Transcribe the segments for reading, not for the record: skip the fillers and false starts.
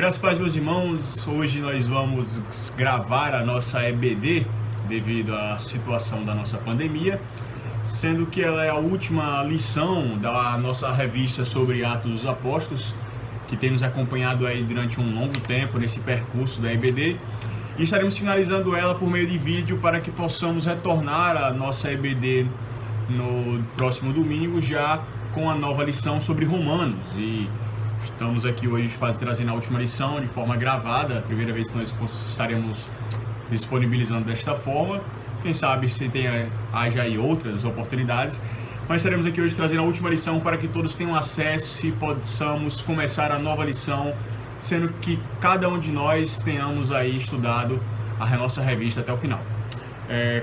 Graças a Deus, meus irmãos, hoje nós vamos gravar a nossa EBD devido à situação da nossa pandemia, sendo que ela é a última lição da nossa revista sobre Atos dos Apóstolos, que tem nos acompanhado aí durante um longo tempo nesse percurso da EBD, e estaremos finalizando ela por meio de vídeo para que possamos retornar à nossa EBD no próximo domingo já com a nova lição sobre Romanos. E estamos aqui hoje trazendo a última lição de forma gravada, a primeira vez que nós estaremos disponibilizando desta forma. Quem sabe se haja aí outras oportunidades, mas estaremos aqui hoje trazendo a última lição para que todos tenham acesso e possamos começar a nova lição, sendo que cada um de nós tenhamos aí estudado a nossa revista até o final.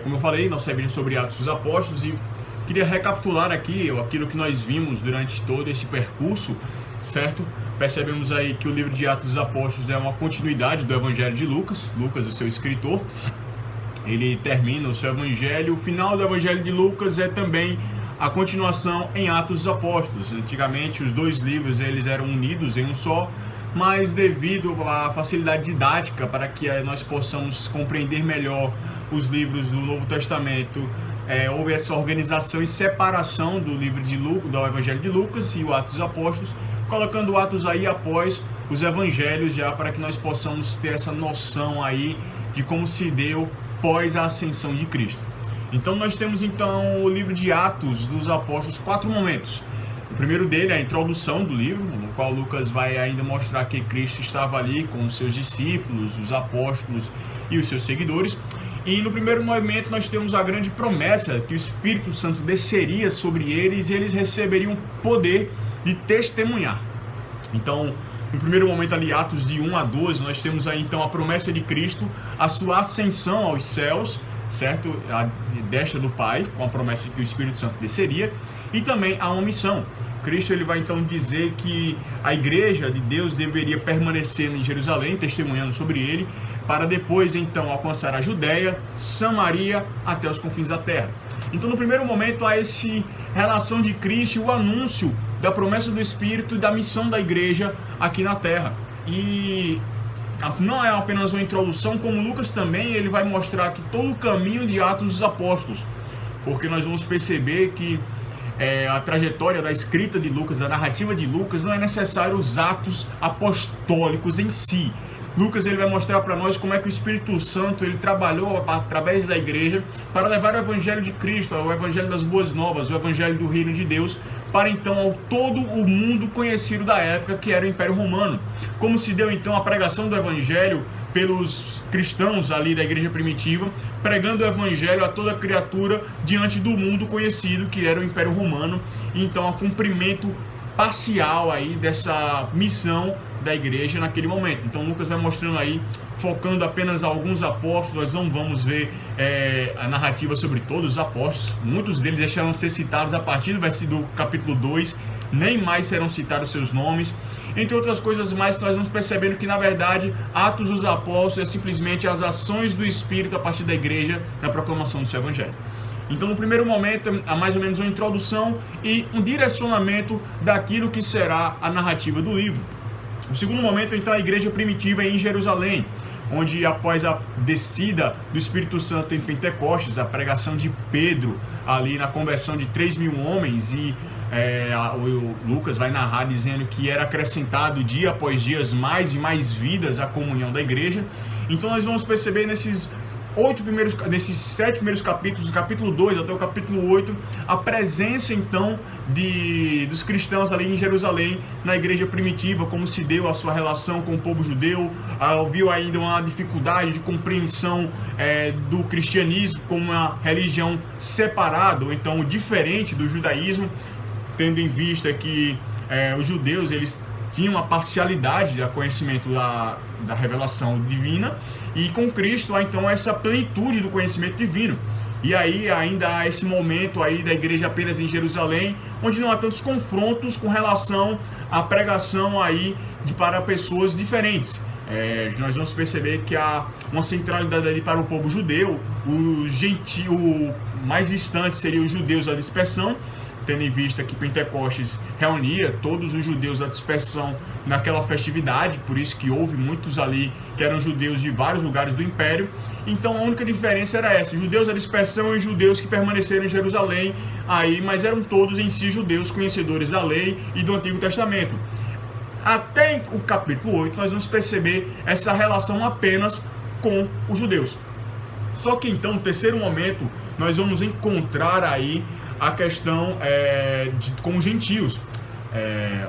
Como eu falei, nossa revista sobre Atos dos Apóstolos, e queria recapitular aqui aquilo que nós vimos durante todo esse percurso, certo? Percebemos aí que o livro de Atos dos Apóstolos é uma continuidade do Evangelho de Lucas, o seu escritor. Ele termina o seu Evangelho, o final do Evangelho de Lucas é também a continuação em Atos dos Apóstolos. Antigamente os dois livros eles eram unidos em um só, mas devido à facilidade didática para que nós possamos compreender melhor os livros do Novo Testamento, houve essa organização e separação do livro do Evangelho de Lucas e o Atos dos Apóstolos, colocando Atos aí após os Evangelhos, já para que nós possamos ter essa noção aí de como se deu pós a ascensão de Cristo. Então nós temos então o livro de Atos dos Apóstolos, 4 momentos. O primeiro dele é a introdução do livro, no qual Lucas vai ainda mostrar que Cristo estava ali com os seus discípulos, os apóstolos e os seus seguidores. E no primeiro momento nós temos a grande promessa que o Espírito Santo desceria sobre eles e eles receberiam poder de testemunhar. Então, no primeiro momento ali, Atos de 1 a 12, nós temos aí então a promessa de Cristo, a sua ascensão aos céus, certo? A destra do Pai, com a promessa de que o Espírito Santo desceria, e também a uma missão. Cristo ele vai então dizer que a igreja de Deus deveria permanecer em Jerusalém, testemunhando sobre ele, para depois então alcançar a Judéia, Samaria, até os confins da terra. Então no primeiro momento há essa relação de Cristo e o anúncio da promessa do Espírito e da missão da igreja aqui na terra. E não é apenas uma introdução, como Lucas também ele vai mostrar que todo o caminho de Atos dos Apóstolos, porque nós vamos perceber que a trajetória da escrita de Lucas, da narrativa de Lucas, não é necessário os atos apostólicos em si. Lucas ele vai mostrar para nós como é que o Espírito Santo ele trabalhou através da igreja para levar o Evangelho de Cristo, o Evangelho das Boas Novas, o Evangelho do Reino de Deus, para então ao todo o mundo conhecido da época, que era o Império Romano. Como se deu então a pregação do Evangelho pelos cristãos ali da igreja primitiva, pregando o Evangelho a toda criatura diante do mundo conhecido, que era o Império Romano. E então, o cumprimento parcial aí dessa missão da igreja naquele momento. Então Lucas vai mostrando aí, focando apenas alguns apóstolos. Nós não vamos ver a narrativa sobre todos os apóstolos. Muitos deles deixaram de ser citados a partir do capítulo 2, nem mais serão citados seus nomes, entre outras coisas mais. Nós vamos percebendo que na verdade Atos dos Apóstolos é simplesmente as ações do Espírito a partir da igreja na proclamação do seu Evangelho. Então no primeiro momento há mais ou menos uma introdução e um direcionamento daquilo que será a narrativa do livro. O segundo momento então a igreja primitiva em Jerusalém, onde após a descida do Espírito Santo em Pentecostes, a pregação de Pedro ali na conversão de 3.000 homens, e o Lucas vai narrar dizendo que era acrescentado dia após dia mais e mais vidas à comunhão da igreja. Então nós vamos perceber nesses 7 primeiros capítulos, do capítulo 2 até o capítulo 8, a presença então dos cristãos ali em Jerusalém, na igreja primitiva, como se deu a sua relação com o povo judeu. Viu ainda uma dificuldade de compreensão do cristianismo como uma religião separada, ou então diferente do judaísmo, tendo em vista que os judeus eles tinham uma parcialidade do conhecimento da revelação divina, e com Cristo há então essa plenitude do conhecimento divino. E aí ainda há esse momento aí da igreja apenas em Jerusalém, onde não há tantos confrontos com relação à pregação aí para pessoas diferentes. Nós vamos perceber que há uma centralidade ali para o povo judeu, o mais distante seria os judeus da dispersão, tendo em vista que Pentecostes reunia todos os judeus da dispersão naquela festividade, por isso que houve muitos ali que eram judeus de vários lugares do Império. Então a única diferença era essa, judeus da dispersão e judeus que permaneceram em Jerusalém, mas eram todos em si judeus conhecedores da lei e do Antigo Testamento. Até o capítulo 8 nós vamos perceber essa relação apenas com os judeus. Só que então, no terceiro momento, nós vamos encontrar aí a questão com os gentios.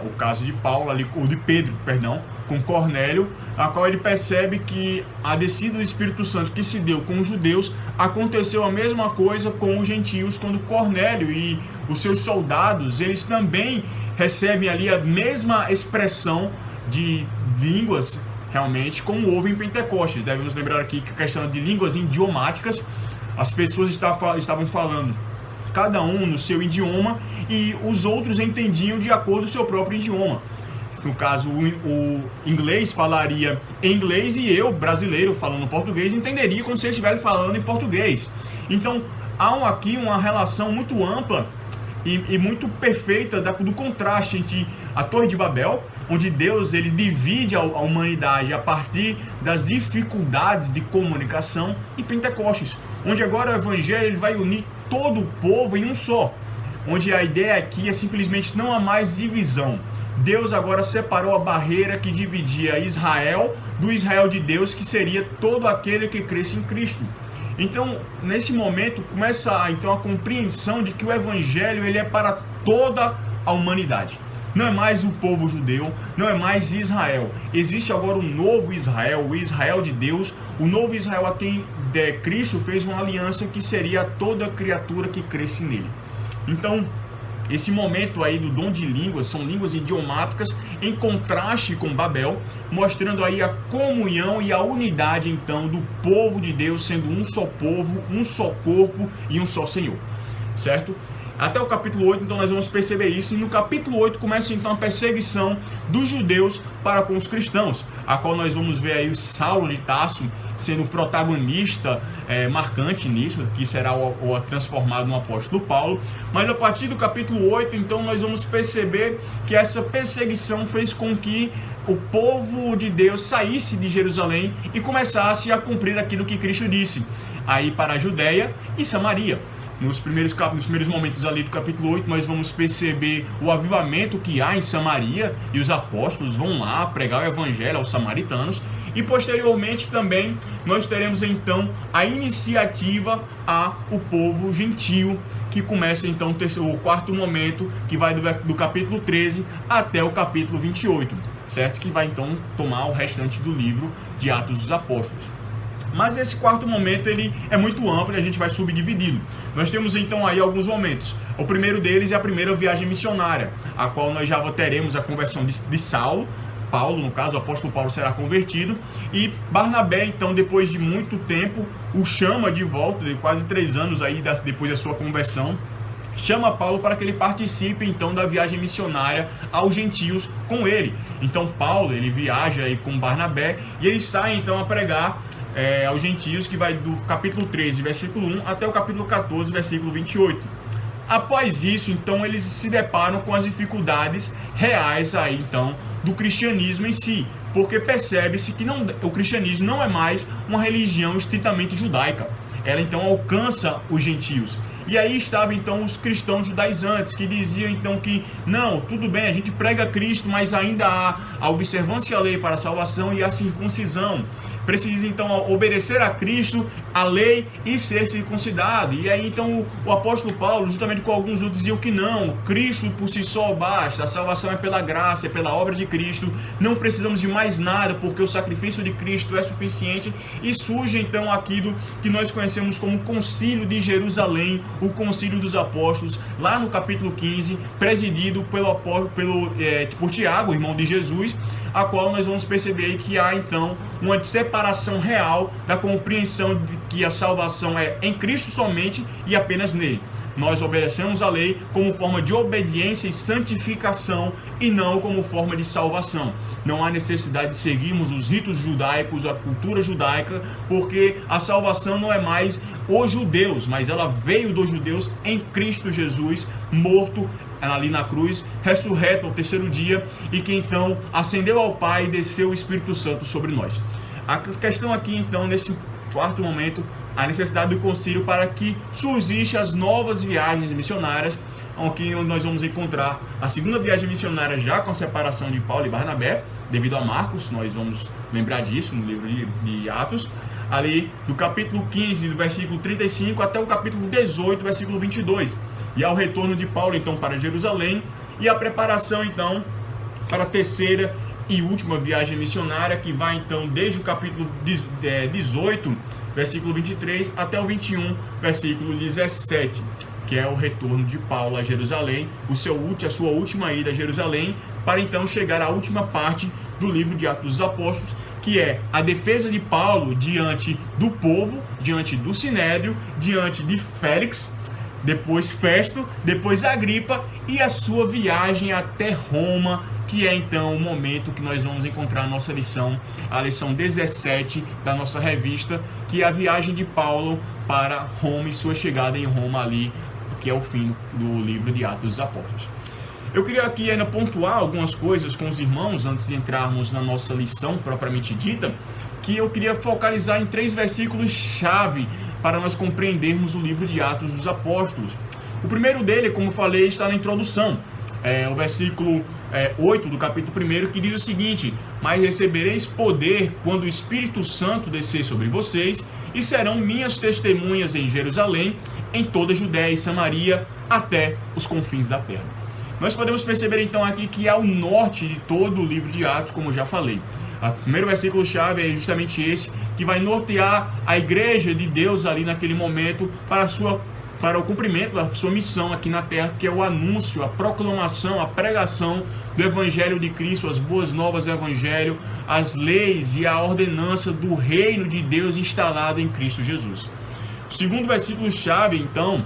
O caso de Paulo, ou de Pedro, perdão, com Cornélio, a qual ele percebe que a descida do Espírito Santo que se deu com os judeus, aconteceu a mesma coisa com os gentios, quando Cornélio e os seus soldados, eles também recebem ali a mesma expressão de línguas, realmente, como houve em Pentecostes. Devemos lembrar aqui que a questão de línguas idiomáticas, as pessoas estavam falando cada um no seu idioma e os outros entendiam de acordo com o seu próprio idioma. No caso, o inglês falaria em inglês e eu, brasileiro, falando português, entenderia como se ele estivesse falando em português. Então, há aqui uma relação muito ampla e muito perfeita do contraste entre a Torre de Babel, onde Deus ele divide a humanidade a partir das dificuldades de comunicação, e Pentecostes, onde agora o Evangelho ele vai unir todo o povo em um só, onde a ideia aqui é simplesmente não há mais divisão. Deus agora separou a barreira que dividia Israel do Israel de Deus, que seria todo aquele que cresce em Cristo. Então, nesse momento, começa a compreensão de que o Evangelho ele é para toda a humanidade. Não é mais o povo judeu, não é mais Israel. Existe agora um novo Israel, o Israel de Deus, o novo Israel a quem Cristo fez uma aliança que seria toda criatura que cresce nele. Então, esse momento aí do dom de línguas, são línguas idiomáticas em contraste com Babel, mostrando aí a comunhão e a unidade então do povo de Deus, sendo um só povo, um só corpo e um só Senhor, certo? Até o capítulo 8, então nós vamos perceber isso, e no capítulo 8 começa então a perseguição dos judeus para com os cristãos, a qual nós vamos ver aí o Saulo de Tarso sendo o protagonista marcante nisso, que será transformado no apóstolo Paulo. Mas a partir do capítulo 8, então nós vamos perceber que essa perseguição fez com que o povo de Deus saísse de Jerusalém e começasse a cumprir aquilo que Cristo disse, aí para a Judéia e Samaria. Nos primeiros momentos ali do capítulo 8, nós vamos perceber o avivamento que há em Samaria, e os apóstolos vão lá pregar o evangelho aos samaritanos, e posteriormente também nós teremos então a iniciativa o povo gentio, que começa então o quarto momento, que vai do capítulo 13 até o capítulo 28, certo? Que vai então tomar o restante do livro de Atos dos Apóstolos. Mas esse quarto momento ele é muito amplo e a gente vai subdividindo. Nós temos então aí alguns momentos. O primeiro deles é a primeira viagem missionária, a qual nós já teremos a conversão de Saulo, Paulo, no caso, o apóstolo Paulo será convertido, e Barnabé, então, depois de muito tempo, o chama de volta, de quase 3 anos aí depois da sua conversão, chama Paulo para que ele participe então da viagem missionária aos gentios com ele. Então Paulo, ele viaja aí com Barnabé e ele sai então a pregar aos gentios, que vai do capítulo 13, versículo 1 até o capítulo 14, versículo 28. Após isso, então, eles se deparam com as dificuldades reais aí, então, do cristianismo em si, porque percebe-se que o cristianismo não é mais uma religião estritamente judaica. Ela então alcança os gentios. E aí estavam então os cristãos judaizantes, que diziam então que não, tudo bem, a gente prega Cristo, mas ainda há a observância à lei para a salvação e a circuncisão. Precisa então obedecer a Cristo, a lei, e ser circuncidado. E aí então o apóstolo Paulo, juntamente com alguns outros, diziam que não, Cristo por si só basta, a salvação é pela graça, é pela obra de Cristo, não precisamos de mais nada, porque o sacrifício de Cristo é suficiente. E surge então aquilo que nós conhecemos como Concílio de Jerusalém, o Concílio dos Apóstolos, lá no capítulo 15, presidido por Tiago, irmão de Jesus, a qual nós vamos perceber aí que há então uma separação real da compreensão de que a salvação é em Cristo somente e apenas nele. nós obedecemos a lei como forma de obediência e santificação e não como forma de salvação. Não há necessidade de seguirmos os ritos judaicos, a cultura judaica, porque a salvação não é mais os judeus, mas ela veio dos judeus em Cristo Jesus, morto ali na cruz, ressurreto ao terceiro dia, e que então ascendeu ao Pai e desceu o Espírito Santo sobre nós. A questão aqui então, nesse quarto momento, a necessidade do concílio para que surgissem as novas viagens missionárias, onde nós vamos encontrar a segunda viagem missionária já com a separação de Paulo e Barnabé, devido a Marcos, nós vamos lembrar disso no livro de Atos, ali do capítulo 15, do versículo 35 até o capítulo 18, versículo 22, e ao retorno de Paulo então para Jerusalém, e a preparação então para a terceira e última viagem missionária, que vai então desde o capítulo 18, versículo 23, até o 21, versículo 17, que é o retorno de Paulo a Jerusalém, a sua última ida a Jerusalém, para então chegar à última parte do livro de Atos dos Apóstolos, que é a defesa de Paulo diante do povo, diante do Sinédrio, diante de Félix, depois Festo, depois Agripa, e a sua viagem até Roma, que é então o momento que nós vamos encontrar a nossa lição, a lição 17 da nossa revista, que é a viagem de Paulo para Roma e sua chegada em Roma ali, que é o fim do livro de Atos dos Apóstolos. Eu queria aqui ainda pontuar algumas coisas com os irmãos, antes de entrarmos na nossa lição propriamente dita, que eu queria focalizar em 3 versículos-chave para nós compreendermos o livro de Atos dos Apóstolos. O primeiro dele, como falei, está na introdução. É o versículo 8 do capítulo 1, que diz o seguinte: mas recebereis poder quando o Espírito Santo descer sobre vocês, e serão minhas testemunhas em Jerusalém, em toda a Judéia e Samaria, até os confins da terra. Nós podemos perceber então aqui que é o norte de todo o livro de Atos, como já falei. O primeiro versículo-chave é justamente esse, que vai nortear a igreja de Deus ali naquele momento para o cumprimento da sua missão aqui na terra, que é o anúncio, a proclamação, a pregação do Evangelho de Cristo, as boas novas do Evangelho, as leis e a ordenança do reino de Deus instalado em Cristo Jesus. O segundo versículo-chave, então,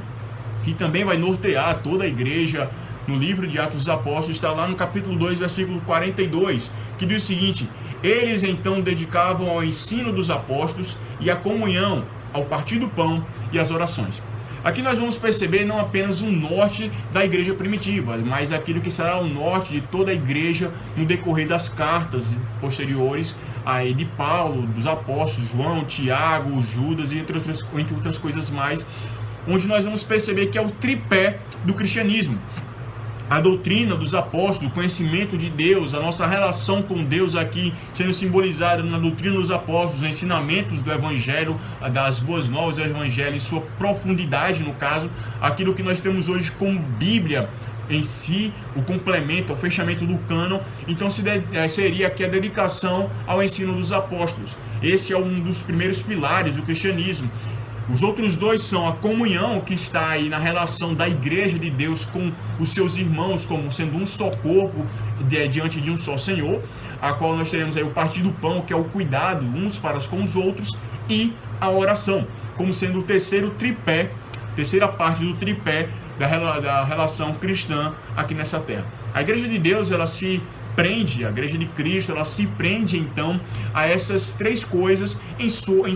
que também vai nortear toda a igreja no livro de Atos dos Apóstolos, está lá no capítulo 2, versículo 42, que diz o seguinte: eles então dedicavam ao ensino dos apóstolos e à comunhão, ao partir do pão e às orações. Aqui nós vamos perceber não apenas o norte da igreja primitiva, mas aquilo que será o norte de toda a igreja no decorrer das cartas posteriores aí de Paulo, dos apóstolos, João, Tiago, Judas e entre outras coisas mais, onde nós vamos perceber que é o tripé do cristianismo. A doutrina dos apóstolos, o conhecimento de Deus, a nossa relação com Deus aqui sendo simbolizada na doutrina dos apóstolos, os ensinamentos do Evangelho, das boas novas do Evangelho, em sua profundidade, no caso, aquilo que nós temos hoje como Bíblia em si, o complemento, o fechamento do cânon. Então seria aqui a dedicação ao ensino dos apóstolos. Esse é um dos primeiros pilares do cristianismo. Os outros dois são a comunhão, que está aí na relação da igreja de Deus com os seus irmãos, como sendo um só corpo diante de um só Senhor, a qual nós teremos aí o partir do pão, que é o cuidado uns para com os outros, e a oração, como sendo o terceiro tripé, terceira parte do tripé da relação cristã aqui nessa terra. A igreja de Deus, ela se prende, a igreja de Cristo, ela se prende então a essas 3 coisas em sua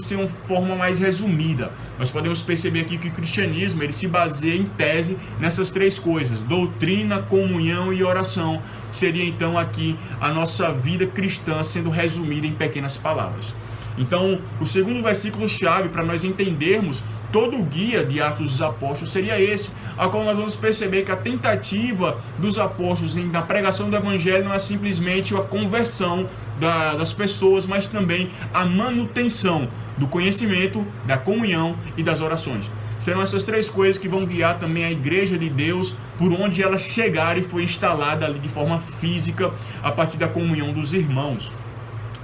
forma mais resumida. Nós podemos perceber aqui que o cristianismo, ele se baseia em tese nessas 3 coisas: doutrina, comunhão e oração. Seria então aqui a nossa vida cristã sendo resumida em pequenas palavras. Então, o segundo versículo-chave para nós entendermos todo o guia de Atos dos Apóstolos seria esse, a qual nós vamos perceber que a tentativa dos apóstolos na pregação do Evangelho não é simplesmente a conversão das pessoas, mas também a manutenção do conhecimento, da comunhão e das orações. Serão essas 3 coisas que vão guiar também a igreja de Deus por onde ela chegar e foi instalada ali de forma física a partir da comunhão dos irmãos.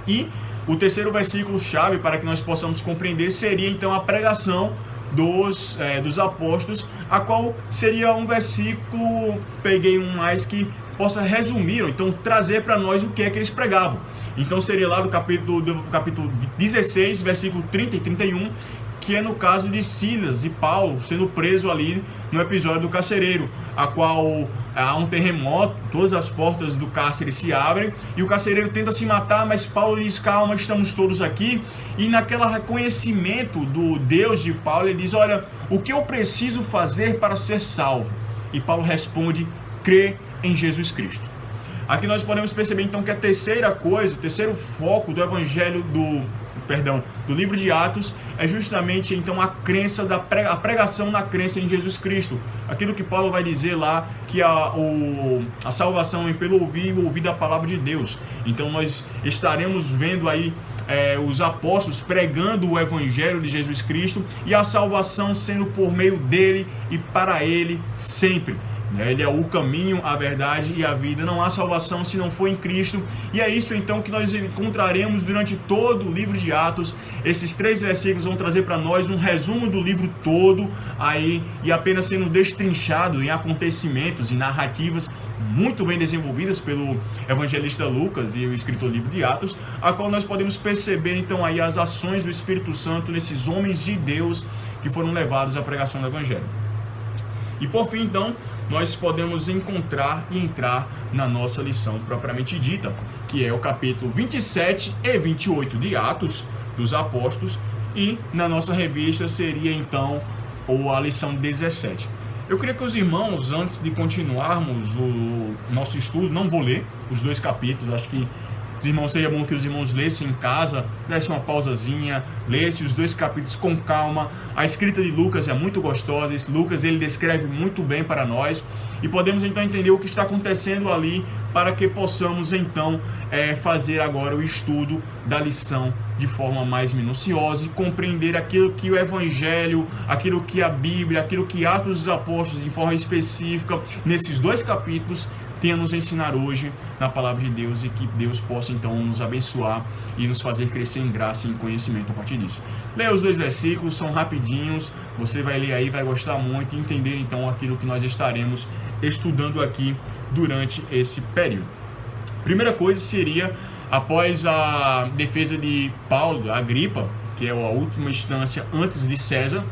E o terceiro versículo-chave para que nós possamos compreender seria então a pregação dos apóstolos, a qual seria um versículo, peguei um mais que possa resumir, ou então trazer para nós o que é que eles pregavam. Então seria lá do capítulo 16, versículo 30 e 31, que é no caso de Silas e Paulo sendo preso ali no episódio do carcereiro, a qual há um terremoto, todas as portas do cárcere se abrem e o carcereiro tenta se matar, mas Paulo diz: calma, estamos todos aqui. E naquele reconhecimento do Deus de Paulo, ele diz: olha, o que eu preciso fazer para ser salvo? E Paulo responde: crê em Jesus Cristo. Aqui nós podemos perceber então que a terceira coisa, o terceiro foco do evangelho do livro de Atos é justamente então a crença a pregação na crença em Jesus Cristo. Aquilo que Paulo vai dizer lá, que a salvação é pelo ouvir e ouvir da palavra de Deus. Então nós estaremos vendo aí os apóstolos pregando o evangelho de Jesus Cristo e a salvação sendo por meio dele e para ele sempre. Ele é o caminho, a verdade e a vida. Não há salvação se não for em Cristo. E é isso então que nós encontraremos durante todo o livro de Atos. Esses 3 versículos vão trazer para nós um resumo do livro todo aí, e apenas sendo destrinchado em acontecimentos e narrativas muito bem desenvolvidas pelo evangelista Lucas e o escritor do livro de Atos, a qual nós podemos perceber então aí as ações do Espírito Santo nesses homens de Deus que foram levados à pregação do evangelho. E por fim então, nós podemos encontrar e entrar na nossa lição propriamente dita, que é o capítulo 27 e 28 de Atos dos Apóstolos, e na nossa revista seria então a lição 17. Eu queria que os irmãos, antes de continuarmos o nosso estudo, não vou ler os 2 capítulos, acho que os irmãos, seria bom que os irmãos lessem em casa, dessem uma pausazinha, lessem os 2 capítulos com calma. A escrita de Lucas é muito gostosa, Lucas ele descreve muito bem para nós, e podemos então entender o que está acontecendo ali, para que possamos então fazer agora o estudo da lição de forma mais minuciosa e compreender aquilo que o Evangelho, aquilo que a Bíblia, aquilo que Atos dos Apóstolos de forma específica, nesses 2 capítulos, tem a nos ensinar hoje na palavra de Deus, e que Deus possa então nos abençoar e nos fazer crescer em graça e em conhecimento a partir disso. Leia os 2 versículos, são rapidinhos, você vai ler aí, vai gostar muito e entender então aquilo que nós estaremos estudando aqui durante esse período. Primeira coisa seria, após a defesa de Paulo, Agripa, que é a última instância antes de César,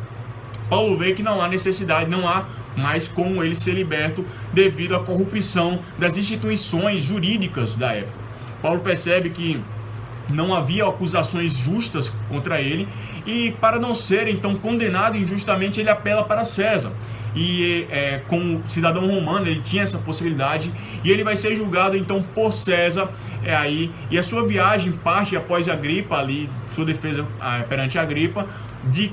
Paulo vê que não há necessidade, não há mais como ele ser liberto devido à corrupção das instituições jurídicas da época. Paulo percebe que não havia acusações justas contra ele, e para não ser então condenado injustamente, ele apela para César. E como cidadão romano ele tinha essa possibilidade, e ele vai ser julgado então por César e a sua viagem parte após Agripa ali, sua defesa perante Agripa, de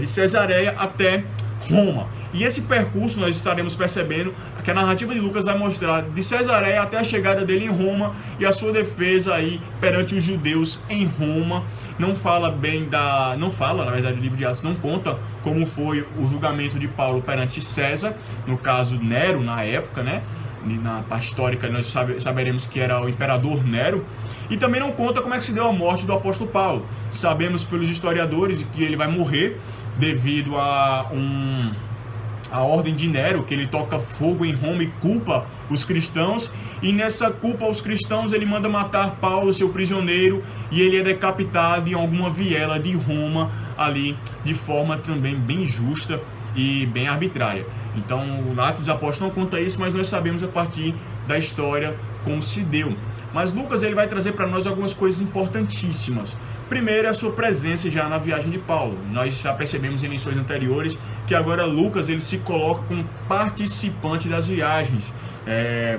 Cesareia até Roma. E esse percurso nós estaremos percebendo que a narrativa de Lucas vai mostrar de Cesareia até a chegada dele em Roma e a sua defesa aí perante os judeus em Roma. Não fala, na verdade, o livro de Atos não conta como foi o julgamento de Paulo perante César, no caso Nero na época, né? Na parte histórica nós saberemos que era o imperador Nero. E também não conta como é que se deu a morte do apóstolo Paulo. Sabemos pelos historiadores que ele vai morrer devido a ordem de Nero, que ele toca fogo em Roma e culpa os cristãos, e nessa culpa aos cristãos ele manda matar Paulo, seu prisioneiro, e ele é decapitado em alguma viela de Roma ali, de forma também bem justa e bem arbitrária. Então o Atos dos Apóstolos não conta isso, mas nós sabemos a partir da história como se deu. Mas Lucas ele vai trazer para nós algumas coisas importantíssimas. Primeiro é a sua presença já na viagem de Paulo. Nós já percebemos em lições anteriores que agora Lucas ele se coloca como participante das viagens,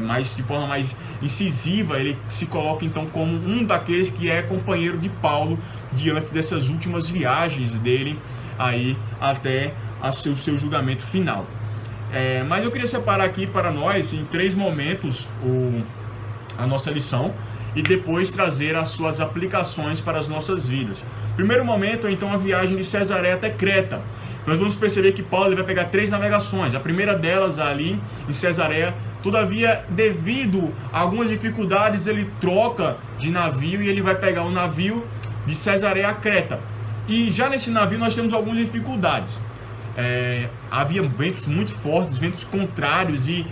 mas de forma mais incisiva ele se coloca então como um daqueles que é companheiro de Paulo diante dessas últimas viagens dele aí até o seu julgamento final. Mas eu queria separar aqui para nós em 3 momentos a nossa lição e depois trazer as suas aplicações para as nossas vidas. Primeiro momento é então a viagem de Cesareia até Creta. Nós vamos perceber que Paulo ele vai pegar 3 navegações. A primeira delas ali em Cesareia, todavia devido a algumas dificuldades ele troca de navio e ele vai pegar o navio de Cesareia a Creta. E já nesse navio nós temos algumas dificuldades. Havia ventos muito fortes, ventos contrários, e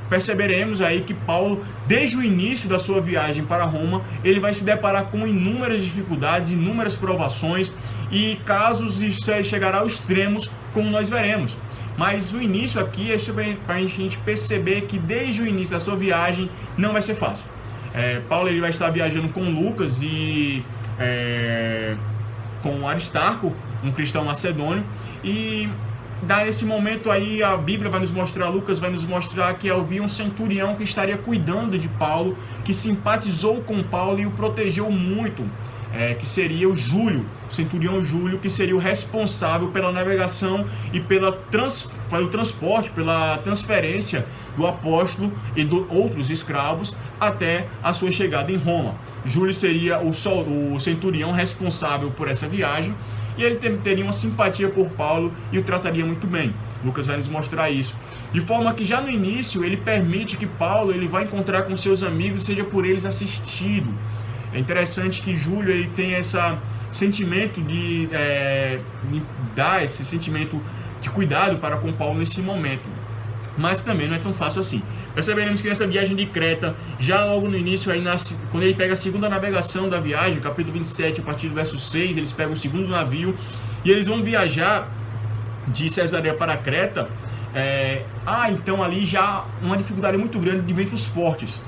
perceberemos aí que Paulo, desde o início da sua viagem para Roma, ele vai se deparar com inúmeras dificuldades, inúmeras provações, e casos chegará aos extremos, como nós veremos. Mas o início aqui é para a gente perceber que desde o início da sua viagem não vai ser fácil. Paulo ele vai estar viajando com Lucas e com Aristarco, um cristão macedônio, e nesse momento aí a Bíblia vai nos mostrar, Lucas vai nos mostrar que havia um centurião que estaria cuidando de Paulo, que simpatizou com Paulo e o protegeu muito, que seria o Júlio, o centurião Júlio, que seria o responsável pela navegação e pelo transporte, pela transferência do apóstolo e de outros escravos até a sua chegada em Roma. Júlio seria o centurião responsável por essa viagem, e ele teria uma simpatia por Paulo e o trataria muito bem. Lucas vai nos mostrar isso. De forma que já no início ele permite que Paulo ele vá encontrar com seus amigos e seja por eles assistido. É interessante que Júlio ele tem esse sentimento de dar esse sentimento de cuidado para com Paulo nesse momento. Mas também não é tão fácil assim. Perceberemos que nessa viagem de Creta, já logo no início, aí quando ele pega a segunda navegação da viagem, capítulo 27, a partir do verso 6, eles pegam o segundo navio e eles vão viajar de Cesareia para Creta. Então ali já uma dificuldade muito grande de ventos fortes.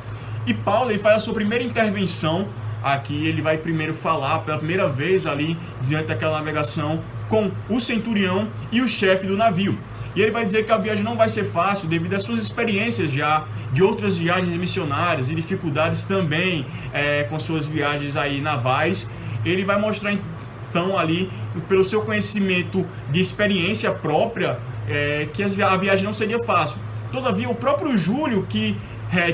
E Paulo ele faz a sua primeira intervenção. Aqui ele vai primeiro falar pela primeira vez ali, diante daquela navegação, com o centurião e o chefe do navio. E ele vai dizer que a viagem não vai ser fácil devido às suas experiências já de outras viagens missionárias e dificuldades também com suas viagens aí navais. Ele vai mostrar então ali, pelo seu conhecimento de experiência própria, que a viagem não seria fácil. Todavia, o próprio Júlio, que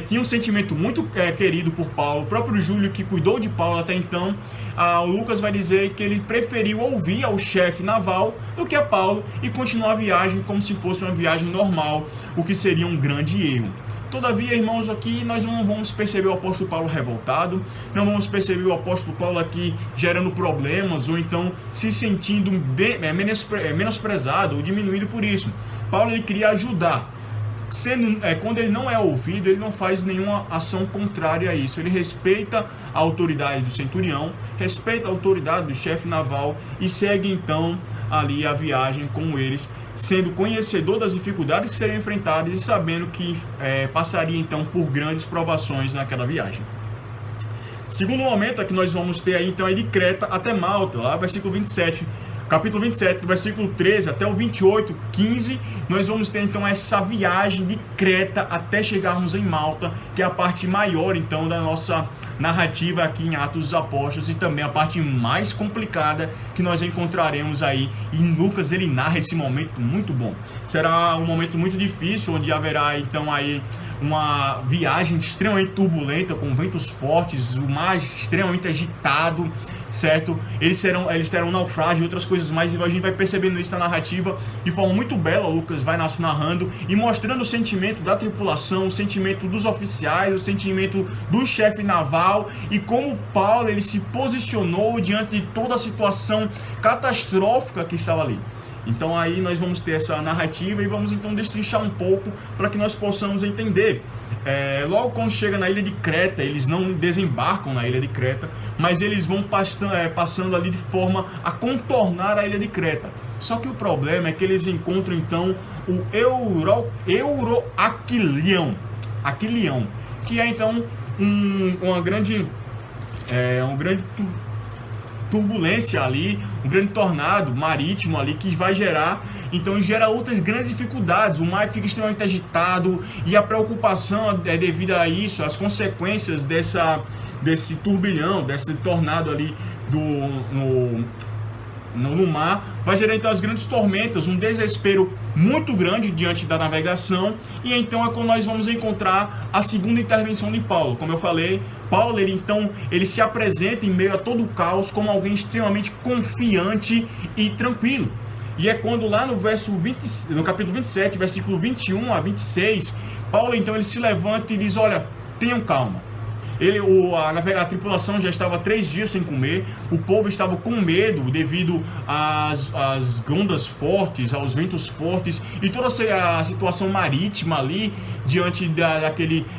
tinha um sentimento muito querido por Paulo, o próprio Júlio que cuidou de Paulo até então, o Lucas vai dizer que ele preferiu ouvir ao chefe naval do que a Paulo e continuar a viagem como se fosse uma viagem normal, o que seria um grande erro. Todavia, irmãos, aqui nós não vamos perceber o apóstolo Paulo revoltado, não vamos perceber o apóstolo Paulo aqui gerando problemas ou então se sentindo menosprezado ou diminuído por isso. Paulo ele queria ajudar. Quando ele não é ouvido, ele não faz nenhuma ação contrária a isso. Ele respeita a autoridade do centurião, respeita a autoridade do chefe naval e segue então ali a viagem com eles, sendo conhecedor das dificuldades que seriam enfrentadas e sabendo que passaria então por grandes provações naquela viagem. Segundo momento é que nós vamos ter aí então de Creta até Malta, lá versículo 27. Capítulo 27, do versículo 13 até o 28, 15, nós vamos ter então essa viagem de Creta até chegarmos em Malta, que é a parte maior então da nossa narrativa aqui em Atos dos Apóstolos e também a parte mais complicada que nós encontraremos aí. E Lucas ele narra esse momento muito bom. Será um momento muito difícil, onde haverá então aí uma viagem extremamente turbulenta, com ventos fortes, o mar extremamente agitado, certo? Eles terão naufrágio e outras coisas mais, e a gente vai percebendo isso na narrativa de forma muito bela. O Lucas vai narrando e mostrando o sentimento da tripulação, o sentimento dos oficiais, o sentimento do chefe naval e como Paulo ele se posicionou diante de toda a situação catastrófica que estava ali. Então aí nós vamos ter essa narrativa e vamos então destrinchar um pouco para que nós possamos entender. Logo quando chega na ilha de Creta, eles não desembarcam na ilha de Creta, mas eles vão passando ali de forma a contornar a ilha de Creta. Só que o problema é que eles encontram então o Euroaquilião, que é então uma grande turbulência ali, um grande tornado marítimo ali que vai gera outras grandes dificuldades. O mar fica extremamente agitado e a preocupação é devido a isso, as consequências desse turbilhão, desse tornado ali no mar, vai gerar então as grandes tormentas, um desespero muito grande diante da navegação. E então é quando nós vamos encontrar a segunda intervenção de Paulo. Como eu falei, Paulo ele se apresenta em meio a todo o caos como alguém extremamente confiante e tranquilo. E é quando lá no capítulo 27, versículo 21 a 26, Paulo então ele se levanta e diz: olha, tenham calma. A tripulação já estava 3 dias sem comer, o povo estava com medo devido às ondas fortes, aos ventos fortes e toda a situação marítima ali, diante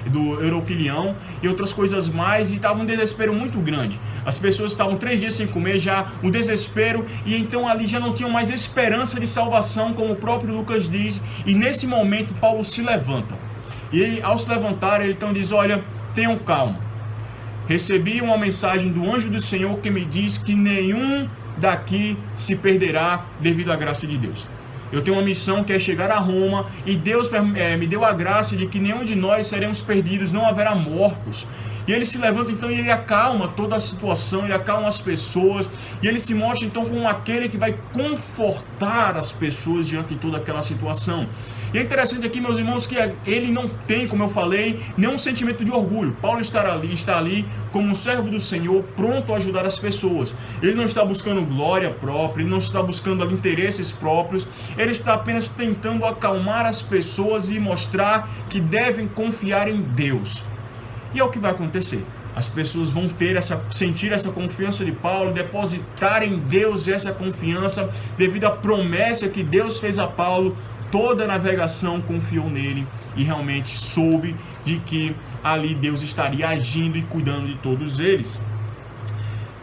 do Euroclidão e outras coisas mais, e estava um desespero muito grande. As pessoas estavam 3 dias sem comer, já um desespero, e então ali já não tinham mais esperança de salvação, como o próprio Lucas diz, e nesse momento Paulo se levanta. E ao se levantar, ele então diz: olha, tenham calma. Recebi uma mensagem do anjo do Senhor que me diz que nenhum daqui se perderá devido à graça de Deus. Eu tenho uma missão que é chegar a Roma, e Deus me deu a graça de que nenhum de nós seremos perdidos, não haverá mortos. E ele se levanta então e ele acalma toda a situação, ele acalma as pessoas, e ele se mostra então como aquele que vai confortar as pessoas diante de toda aquela situação. E é interessante aqui, meus irmãos, que ele não tem, como eu falei, nenhum sentimento de orgulho. Paulo está ali como um servo do Senhor, pronto a ajudar as pessoas. Ele não está buscando glória própria, ele não está buscando interesses próprios, ele está apenas tentando acalmar as pessoas e mostrar que devem confiar em Deus. E é o que vai acontecer. As pessoas vão sentir essa confiança de Paulo, depositar em Deus essa confiança devido à promessa que Deus fez a Paulo. Toda a navegação confiou nele e realmente soube de que ali Deus estaria agindo e cuidando de todos eles.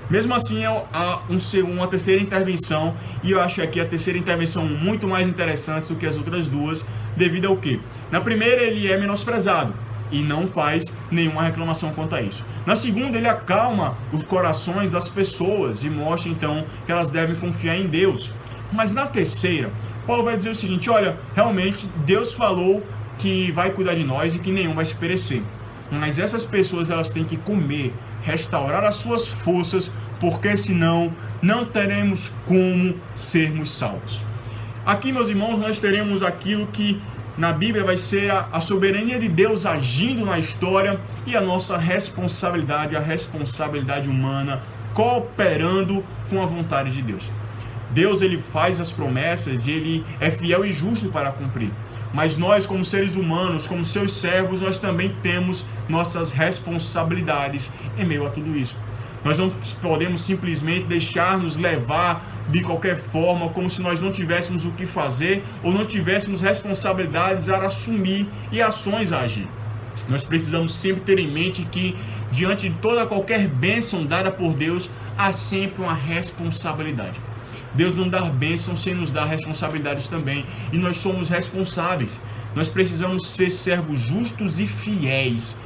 Mesmo assim, há uma terceira intervenção, e eu acho aqui a terceira intervenção muito mais interessante do que as outras duas, devido ao quê? Na primeira, ele é menosprezado e não faz nenhuma reclamação quanto a isso. Na segunda, ele acalma os corações das pessoas e mostra então que elas devem confiar em Deus. Mas na terceira, Paulo vai dizer o seguinte: olha, realmente Deus falou que vai cuidar de nós e que nenhum vai se perecer. Mas essas pessoas, elas têm que comer, restaurar as suas forças, porque senão não teremos como sermos salvos. Aqui, meus irmãos, nós teremos aquilo que na Bíblia vai ser a soberania de Deus agindo na história e a nossa responsabilidade, a responsabilidade humana, cooperando com a vontade de Deus. Deus, ele faz as promessas e ele é fiel e justo para cumprir. Mas nós, como seres humanos, como seus servos, nós também temos nossas responsabilidades em meio a tudo isso. Nós não podemos simplesmente deixar-nos levar de qualquer forma, como se nós não tivéssemos o que fazer ou não tivéssemos responsabilidades a assumir e ações a agir. Nós precisamos sempre ter em mente que, diante de qualquer bênção dada por Deus, há sempre uma responsabilidade. Deus não dá bênção sem nos dar responsabilidades também, e nós somos responsáveis. Nós precisamos ser servos justos e fiéis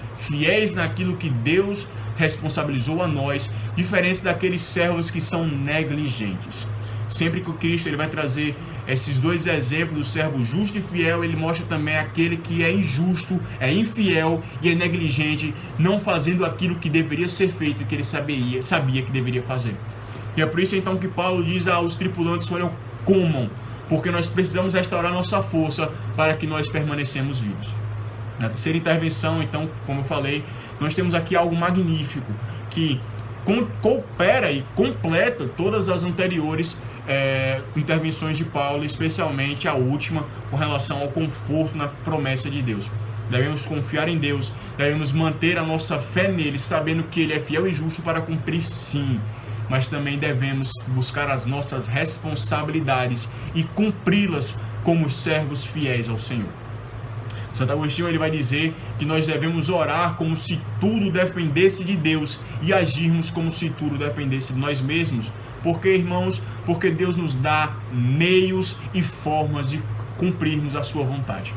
naquilo que Deus responsabilizou a nós, diferente daqueles servos que são negligentes. Sempre que o Cristo ele vai trazer esses dois exemplos do servo justo e fiel, ele mostra também aquele que é injusto, é infiel e é negligente, não fazendo aquilo que deveria ser feito e que ele sabia que deveria fazer. E é por isso então que Paulo diz aos tripulantes: olham, comam, porque nós precisamos restaurar nossa força para que nós permanecemos vivos. Na terceira intervenção, então, como eu falei, nós temos aqui algo magnífico, que coopera e completa todas as anteriores intervenções de Paulo, especialmente a última, com relação ao conforto na promessa de Deus. Devemos confiar em Deus, devemos manter a nossa fé nele, sabendo que ele é fiel e justo para cumprir, sim, mas também devemos buscar as nossas responsabilidades e cumpri-las como servos fiéis ao Senhor. Santo Agostinho ele vai dizer que nós devemos orar como se tudo dependesse de Deus e agirmos como se tudo dependesse de nós mesmos. Por quê, irmãos? Porque Deus nos dá meios e formas de cumprirmos a sua vontade.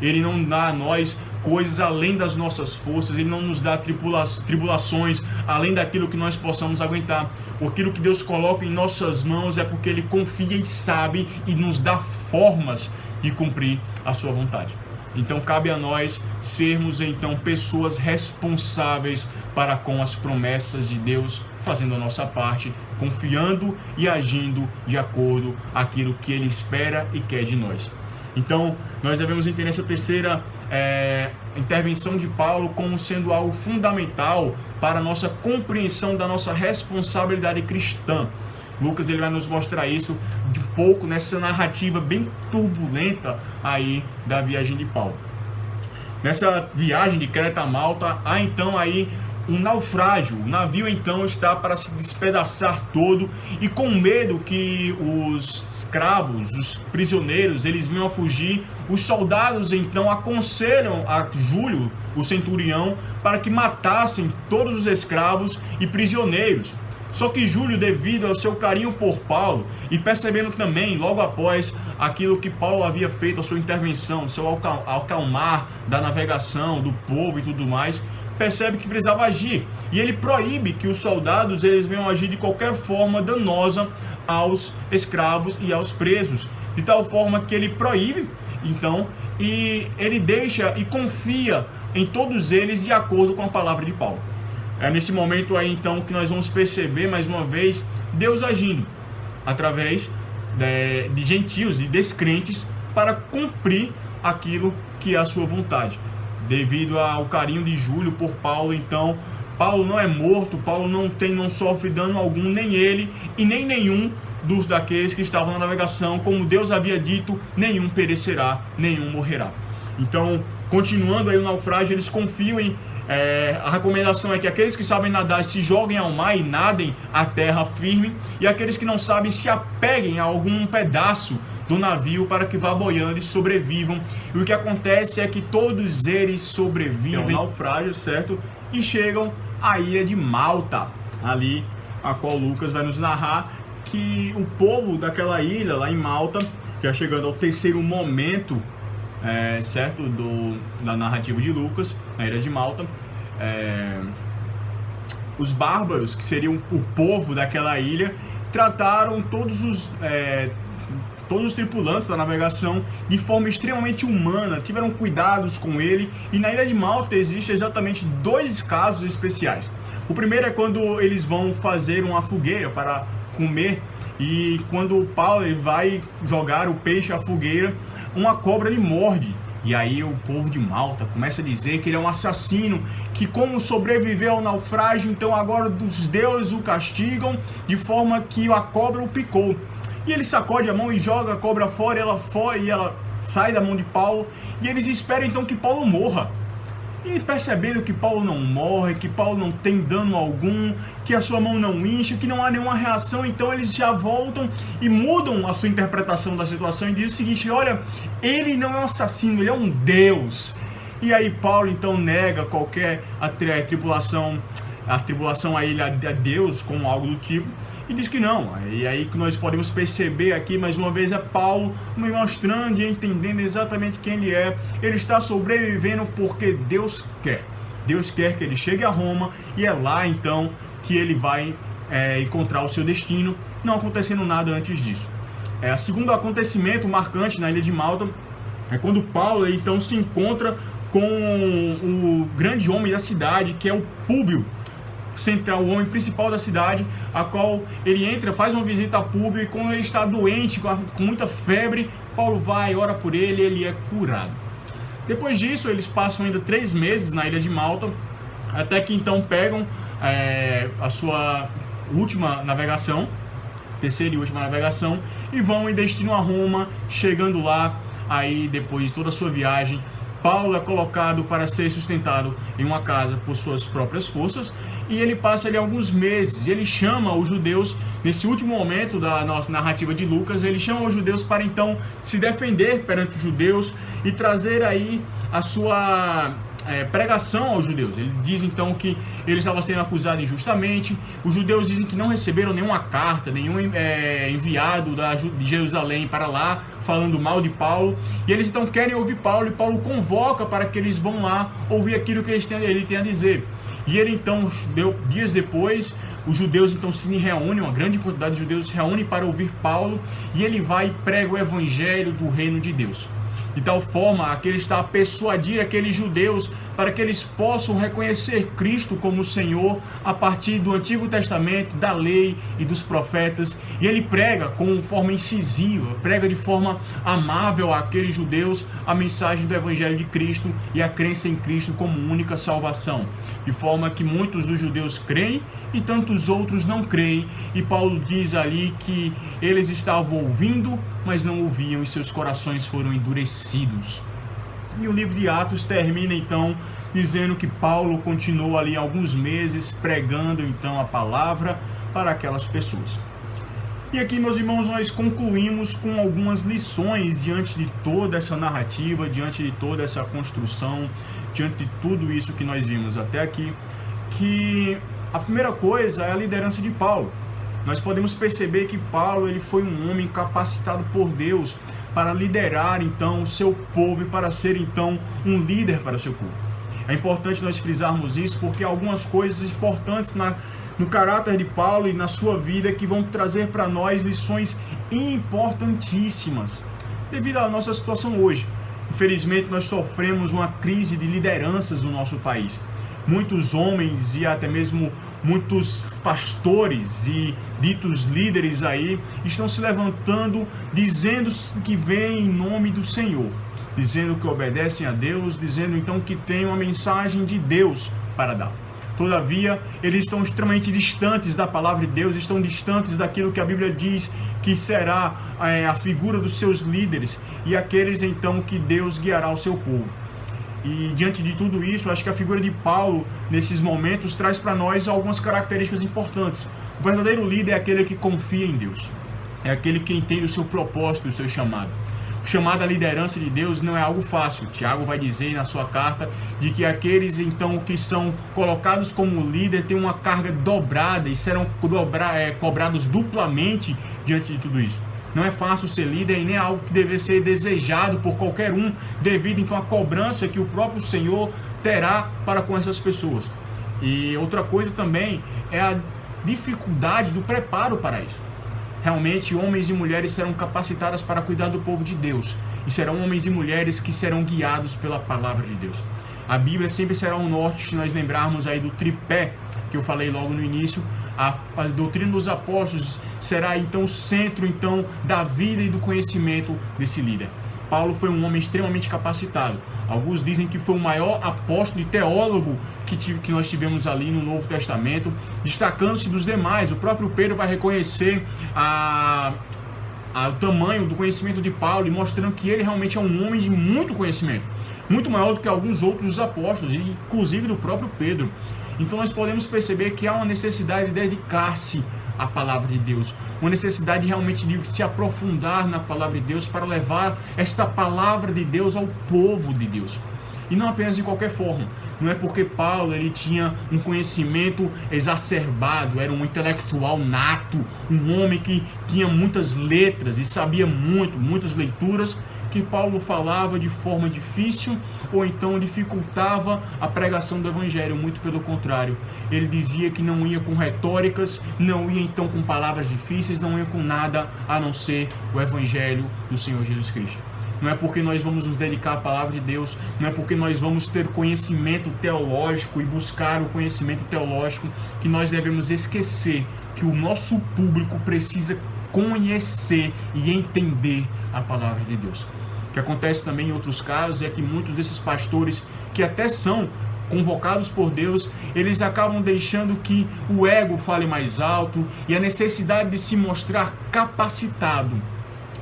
Ele não dá a nós coisas além das nossas forças, ele não nos dá tribulações além daquilo que nós possamos aguentar. Aquilo que Deus coloca em nossas mãos é porque ele confia e sabe e nos dá formas de cumprir a sua vontade. Então cabe a nós sermos então pessoas responsáveis para com as promessas de Deus, fazendo a nossa parte, confiando e agindo de acordo com aquilo que ele espera e quer de nós. Então, nós devemos entender essa terceira intervenção de Paulo como sendo algo fundamental para a nossa compreensão da nossa responsabilidade cristã. Lucas ele vai nos mostrar isso de pouco nessa narrativa bem turbulenta aí da viagem de Paulo. Nessa viagem de Creta a Malta, há então aí um naufrágio. O navio então está para se despedaçar todo, e com medo que os escravos, os prisioneiros, eles venham a fugir, os soldados então aconselham a Júlio, o centurião, para que matassem todos os escravos e prisioneiros. Só que Júlio, devido ao seu carinho por Paulo e percebendo também, logo após aquilo que Paulo havia feito, a sua intervenção, o seu acalmar da navegação, do povo e tudo mais, percebe que precisava agir. E ele proíbe que os soldados eles venham agir de qualquer forma danosa aos escravos e aos presos. De tal forma que ele proíbe, então, e ele deixa e confia em todos eles de acordo com a palavra de Paulo. É nesse momento aí então que nós vamos perceber mais uma vez Deus agindo através de gentios e descrentes para cumprir aquilo que é a sua vontade. Devido ao carinho de Júlio por Paulo, então Paulo não é morto, Paulo não sofre dano algum, nem ele e nem nenhum dos daqueles que estavam na navegação. Como Deus havia dito, nenhum perecerá, nenhum morrerá. Então, continuando aí o naufrágio, eles confiam em a recomendação é que aqueles que sabem nadar se joguem ao mar e nadem à terra firme, e aqueles que não sabem se apeguem a algum pedaço do navio para que vá boiando e sobrevivam. E o que acontece é que todos eles sobrevivem ao naufrágio, certo? E chegam à ilha de Malta, ali a qual Lucas vai nos narrar que o povo daquela ilha, lá em Malta, já chegando ao terceiro momento, certo, da narrativa de Lucas, na ilha de Malta, os bárbaros, que seriam o povo daquela ilha, trataram todos os tripulantes da navegação de forma extremamente humana, tiveram cuidados com ele. E na ilha de Malta existe exatamente dois casos especiais. O primeiro é quando eles vão fazer uma fogueira para comer, e quando Paulo ele vai jogar o peixe à fogueira, uma cobra lhe morde. E aí o povo de Malta começa a dizer que ele é um assassino, que como sobreviveu ao naufrágio, então agora os deuses o castigam de forma que a cobra o picou. E ele sacode a mão e joga a cobra fora, e ela sai da mão de Paulo, e eles esperam então que Paulo morra. E percebendo que Paulo não morre, que Paulo não tem dano algum, que a sua mão não incha, que não há nenhuma reação, então eles já voltam e mudam a sua interpretação da situação e dizem o seguinte: olha, ele não é um assassino, ele é um deus. E aí Paulo então nega qualquer atribulação a ele, a Deus, como algo do tipo, e diz que não. E aí que nós podemos perceber aqui, mais uma vez, é Paulo me mostrando e entendendo exatamente quem ele é. Ele está sobrevivendo porque Deus quer. Deus quer que ele chegue a Roma, e é lá então que ele vai encontrar o seu destino, não acontecendo nada antes disso. O segundo acontecimento marcante na ilha de Malta é quando Paulo então se encontra com o grande homem da cidade, que é o Públio, central, o homem principal da cidade, a qual ele entra, faz uma visita a Públio, e quando ele está doente, com muita febre, Paulo vai, ora por ele, e ele é curado. Depois disso, eles passam ainda 3 meses na ilha de Malta, até que então pegam a sua última navegação, terceira e última navegação, e vão em destino a Roma. Chegando lá, aí depois de toda a sua viagem, Paulo é colocado para ser sustentado em uma casa por suas próprias forças, e ele passa ali alguns meses. Ele chama os judeus, nesse último momento da nossa narrativa de Lucas, ele chama os judeus para então se defender perante os judeus e trazer aí a sua pregação aos judeus. Ele diz então que ele estava sendo acusado injustamente. Os judeus dizem que não receberam nenhuma carta, nenhum enviado de Jerusalém para lá falando mal de Paulo, e eles então querem ouvir Paulo, e Paulo convoca para que eles vão lá ouvir aquilo que ele tem a dizer. E ele então, dias depois, os judeus então se reúnem, uma grande quantidade de judeus se reúne para ouvir Paulo, e ele vai e prega o evangelho do reino de Deus. De tal forma que ele está a persuadir aqueles judeus para que eles possam reconhecer Cristo como Senhor a partir do Antigo Testamento, da lei e dos profetas. E ele prega com forma incisiva, prega de forma amável àqueles judeus a mensagem do Evangelho de Cristo e a crença em Cristo como única salvação. De forma que muitos dos judeus creem e tantos outros não creem. E Paulo diz ali que eles estavam ouvindo, mas não ouviam, e seus corações foram endurecidos. E o livro de Atos termina então dizendo que Paulo continuou ali alguns meses pregando então a palavra para aquelas pessoas. E aqui, meus irmãos, nós concluímos com algumas lições diante de toda essa narrativa, diante de toda essa construção, diante de tudo isso que nós vimos até aqui, que a primeira coisa é a liderança de Paulo. Nós podemos perceber que Paulo ele foi um homem capacitado por Deus para liderar então o seu povo e para ser então um líder para o seu povo. É importante nós frisarmos isso porque há algumas coisas importantes no caráter de Paulo e na sua vida que vão trazer para nós lições importantíssimas devido à nossa situação hoje. Infelizmente, nós sofremos uma crise de lideranças no nosso país. Muitos homens e até mesmo muitos pastores e ditos líderes aí estão se levantando dizendo que vêm em nome do Senhor, dizendo que obedecem a Deus, dizendo então que tem uma mensagem de Deus para dar. Todavia, eles estão extremamente distantes da palavra de Deus, estão distantes daquilo que a Bíblia diz que será a figura dos seus líderes e aqueles então que Deus guiará o seu povo. E diante de tudo isso, acho que a figura de Paulo, nesses momentos, traz para nós algumas características importantes. O verdadeiro líder é aquele que confia em Deus, é aquele que entende o seu propósito, o seu chamado. O chamado à liderança de Deus não é algo fácil. Tiago vai dizer na sua carta de que aqueles então que são colocados como líder têm uma carga dobrada e serão cobrados duplamente diante de tudo isso. Não é fácil ser líder e nem é algo que deve ser desejado por qualquer um, devido então à cobrança que o próprio Senhor terá para com essas pessoas. E outra coisa também é a dificuldade do preparo para isso. Realmente, homens e mulheres serão capacitados para cuidar do povo de Deus. E serão homens e mulheres que serão guiados pela palavra de Deus. A Bíblia sempre será um norte, se nós lembrarmos aí do tripé, que eu falei logo no início. A doutrina dos apóstolos será então o centro então, da vida e do conhecimento desse líder. Paulo foi um homem extremamente capacitado. Alguns dizem que foi o maior apóstolo e teólogo que nós tivemos ali no Novo Testamento, destacando-se dos demais. O próprio Pedro vai reconhecer o tamanho do conhecimento de Paulo e mostrando que ele realmente é um homem de muito conhecimento, muito maior do que alguns outros apóstolos, inclusive do próprio Pedro. Então nós podemos perceber que há uma necessidade de dedicar-se à palavra de Deus, uma necessidade realmente de se aprofundar na palavra de Deus para levar esta palavra de Deus ao povo de Deus. E não apenas de qualquer forma. Não é porque Paulo ele tinha um conhecimento exacerbado, era um intelectual nato, um homem que tinha muitas letras e sabia muitas leituras, que Paulo falava de forma difícil ou então dificultava a pregação do Evangelho. Muito pelo contrário, ele dizia que não ia com retóricas, não ia então com palavras difíceis, não ia com nada a não ser o Evangelho do Senhor Jesus Cristo. Não é porque nós vamos nos dedicar à palavra de Deus, não é porque nós vamos ter conhecimento teológico e buscar o conhecimento teológico que nós devemos esquecer que o nosso público precisa conhecer e entender a palavra de Deus. O que acontece também em outros casos é que muitos desses pastores que até são convocados por Deus, eles acabam deixando que o ego fale mais alto e a necessidade de se mostrar capacitado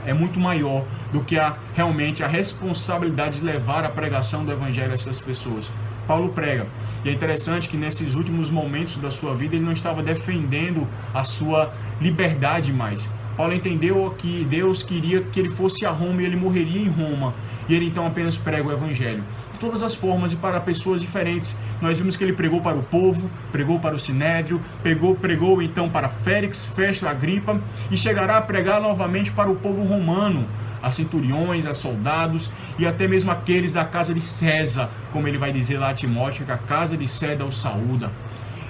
é muito maior do que realmente a responsabilidade de levar a pregação do Evangelho a essas pessoas. Paulo prega, e é interessante que nesses últimos momentos da sua vida ele não estava defendendo a sua liberdade mais. Paulo entendeu que Deus queria que ele fosse a Roma e ele morreria em Roma, e ele então apenas prega o Evangelho. De todas as formas e para pessoas diferentes. Nós vimos que ele pregou para o povo, pregou para o Sinédrio, pregou então para Félix, Festo, Agripa, e chegará a pregar novamente para o povo romano, a centuriões, a soldados e até mesmo aqueles da casa de César, como ele vai dizer lá a Timóteo, que a casa de César o saúda.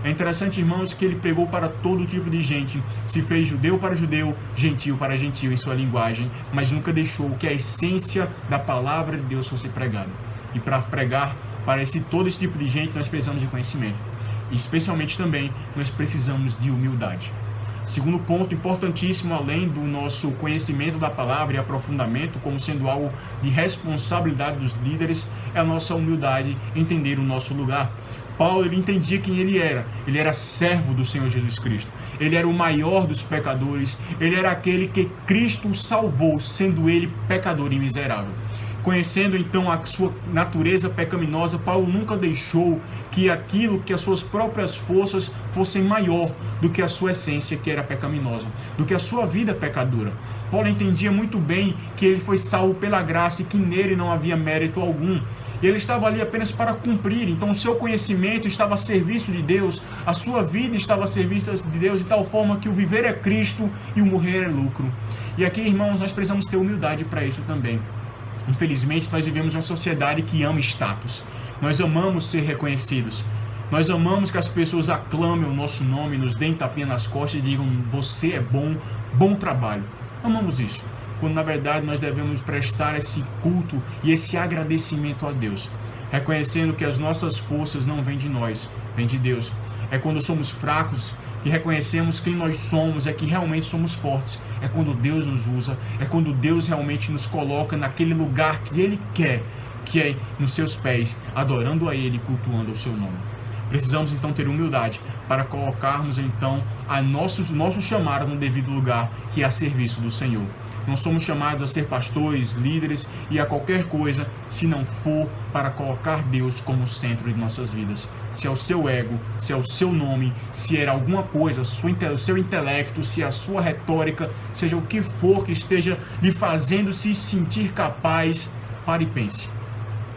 É interessante, irmãos, que ele pregou para todo tipo de gente, se fez judeu para judeu, gentil para gentil em sua linguagem, mas nunca deixou que a essência da palavra de Deus fosse pregada. E para pregar para todo esse tipo de gente, nós precisamos de conhecimento. E especialmente também, nós precisamos de humildade. Segundo ponto importantíssimo, além do nosso conhecimento da palavra e aprofundamento, como sendo algo de responsabilidade dos líderes, é a nossa humildade, entender o nosso lugar. Paulo ele entendia quem ele era servo do Senhor Jesus Cristo, ele era o maior dos pecadores, ele era aquele que Cristo salvou, sendo ele pecador e miserável. Conhecendo então a sua natureza pecaminosa, Paulo nunca deixou que aquilo, que as suas próprias forças fossem maior do que a sua essência, que era pecaminosa, do que a sua vida pecadora. Paulo entendia muito bem que ele foi salvo pela graça e que nele não havia mérito algum. Ele estava ali apenas para cumprir, então o seu conhecimento estava a serviço de Deus, a sua vida estava a serviço de Deus, de tal forma que o viver é Cristo e o morrer é lucro. E aqui, irmãos, nós precisamos ter humildade para isso também. Infelizmente, nós vivemos uma sociedade que ama status. Nós amamos ser reconhecidos. Nós amamos que as pessoas aclamem o nosso nome, nos deem tapinha nas costas e digam: você é bom, bom trabalho. Amamos isso. Quando na verdade nós devemos prestar esse culto e esse agradecimento a Deus, reconhecendo que as nossas forças não vêm de nós, vêm de Deus. É quando somos fracos que reconhecemos quem nós somos, é que realmente somos fortes. É quando Deus nos usa, é quando Deus realmente nos coloca naquele lugar que Ele quer, que é nos seus pés, adorando a Ele e cultuando o seu nome. Precisamos então ter humildade para colocarmos então nosso chamado no devido lugar, que é a serviço do Senhor. Não somos chamados a ser pastores, líderes e a qualquer coisa, se não for para colocar Deus como centro de nossas vidas. Se é o seu ego, se é o seu nome, se é alguma coisa, o seu intelecto, se é a sua retórica, seja o que for que esteja lhe fazendo se sentir capaz, pare e pense.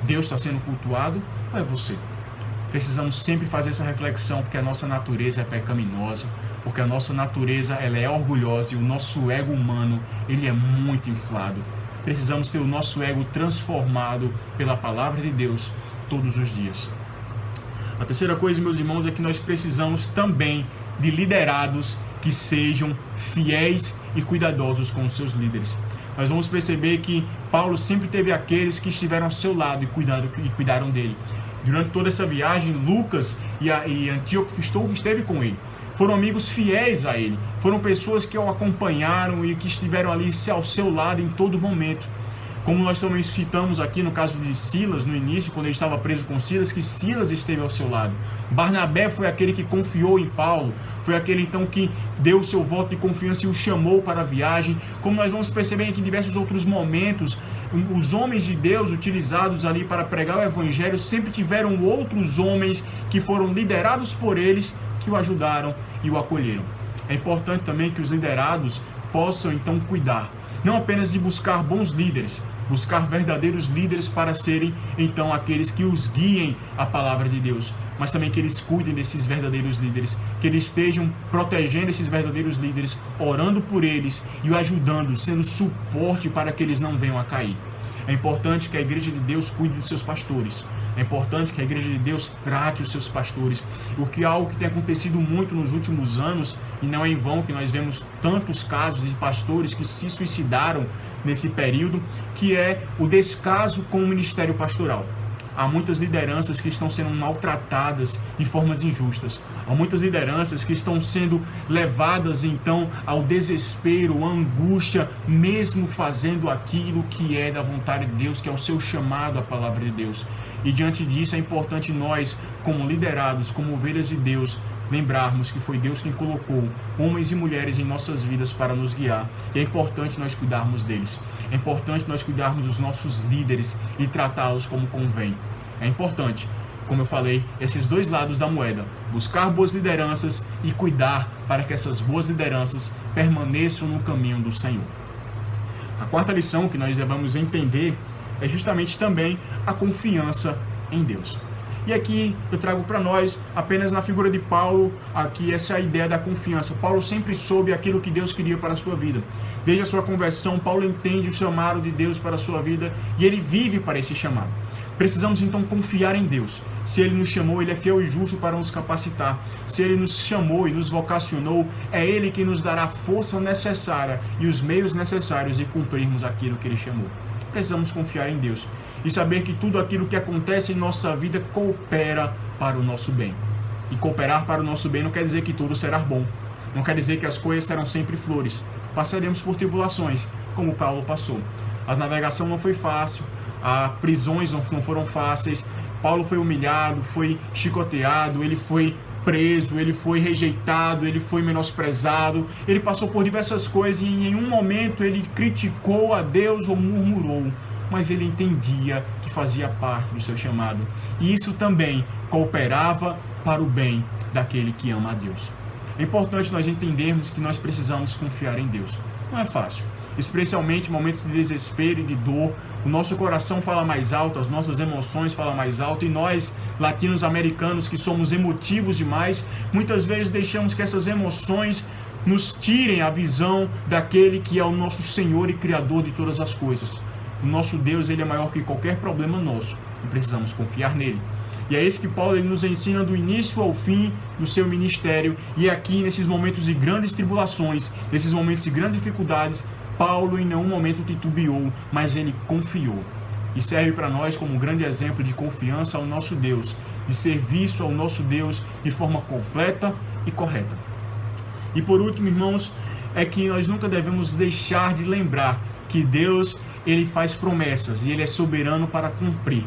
Deus está sendo cultuado ou é você? Precisamos sempre fazer essa reflexão, porque a nossa natureza é pecaminosa, porque a nossa natureza ela é orgulhosa e o nosso ego humano ele é muito inflado. Precisamos ter o nosso ego transformado pela palavra de Deus todos os dias. A terceira coisa, meus irmãos, é que nós precisamos também de liderados que sejam fiéis e cuidadosos com os seus líderes. Nós vamos perceber que Paulo sempre teve aqueles que estiveram ao seu lado e cuidaram dele. Durante toda essa viagem, Lucas e Antíoco esteve com ele. Foram amigos fiéis a ele. Foram pessoas que o acompanharam e que estiveram ali ao seu lado em todo momento. Como nós também citamos aqui no caso de Silas, no início, quando ele estava preso com Silas, que Silas esteve ao seu lado. Barnabé foi aquele que confiou em Paulo, foi aquele então que deu o seu voto de confiança e o chamou para a viagem. Como nós vamos perceber aqui em diversos outros momentos, os homens de Deus utilizados ali para pregar o evangelho sempre tiveram outros homens que foram liderados por eles, que o ajudaram e o acolheram. É importante também que os liderados possam então cuidar, não apenas de buscar bons líderes, buscar verdadeiros líderes para serem então aqueles que os guiem a palavra de Deus, mas também que eles cuidem desses verdadeiros líderes, que eles estejam protegendo esses verdadeiros líderes, orando por eles e o ajudando, sendo suporte para que eles não venham a cair. É importante que a igreja de Deus cuide dos seus pastores. É importante que a igreja de Deus trate os seus pastores. O que é algo que tem acontecido muito nos últimos anos, e não é em vão que nós vemos tantos casos de pastores que se suicidaram nesse período, que é o descaso com o ministério pastoral. Há muitas lideranças que estão sendo maltratadas de formas injustas. Há muitas lideranças que estão sendo levadas então ao desespero, à angústia, mesmo fazendo aquilo que é da vontade de Deus, que é o seu chamado à palavra de Deus. E diante disso é importante nós, como liderados, como ovelhas de Deus, lembrarmos que foi Deus quem colocou homens e mulheres em nossas vidas para nos guiar. E é importante nós cuidarmos deles. É importante nós cuidarmos dos nossos líderes e tratá-los como convém. É importante, como eu falei, esses dois lados da moeda. Buscar boas lideranças e cuidar para que essas boas lideranças permaneçam no caminho do Senhor. A quarta lição que nós devemos entender é justamente também a confiança em Deus. E aqui eu trago para nós, apenas na figura de Paulo, aqui essa ideia da confiança. Paulo sempre soube aquilo que Deus queria para a sua vida. Desde a sua conversão, Paulo entende o chamado de Deus para a sua vida e ele vive para esse chamado. Precisamos então confiar em Deus. Se Ele nos chamou, Ele é fiel e justo para nos capacitar. Se Ele nos chamou e nos vocacionou, é Ele que nos dará a força necessária e os meios necessários de cumprirmos aquilo que Ele chamou. Precisamos confiar em Deus e saber que tudo aquilo que acontece em nossa vida coopera para o nosso bem. E cooperar para o nosso bem não quer dizer que tudo será bom. Não quer dizer que as coisas serão sempre flores. Passaremos por tribulações, como Paulo passou. A navegação não foi fácil, as prisões não foram fáceis. Paulo foi humilhado, foi chicoteado, ele foi preso, ele foi rejeitado, ele foi menosprezado, ele passou por diversas coisas e em nenhum momento ele criticou a Deus ou murmurou. mas ele entendia que fazia parte do seu chamado. E isso também cooperava para o bem daquele que ama a Deus. É importante nós entendermos que nós precisamos confiar em Deus. Não é fácil, especialmente em momentos de desespero e de dor. O nosso coração fala mais alto, as nossas emoções falam mais alto, e nós, latinos-americanos, que somos emotivos demais, muitas vezes deixamos que essas emoções nos tirem a visão daquele que é o nosso Senhor e Criador de todas as coisas. O nosso Deus, ele é maior que qualquer problema nosso, e precisamos confiar nele. E é isso que Paulo ele nos ensina do início ao fim do seu ministério. E aqui, nesses momentos de grandes tribulações, nesses momentos de grandes dificuldades, Paulo em nenhum momento titubeou, mas ele confiou. E serve para nós como um grande exemplo de confiança ao nosso Deus, de serviço ao nosso Deus de forma completa e correta. E por último, irmãos, é que nós nunca devemos deixar de lembrar que Deus, ele faz promessas e ele é soberano para cumprir.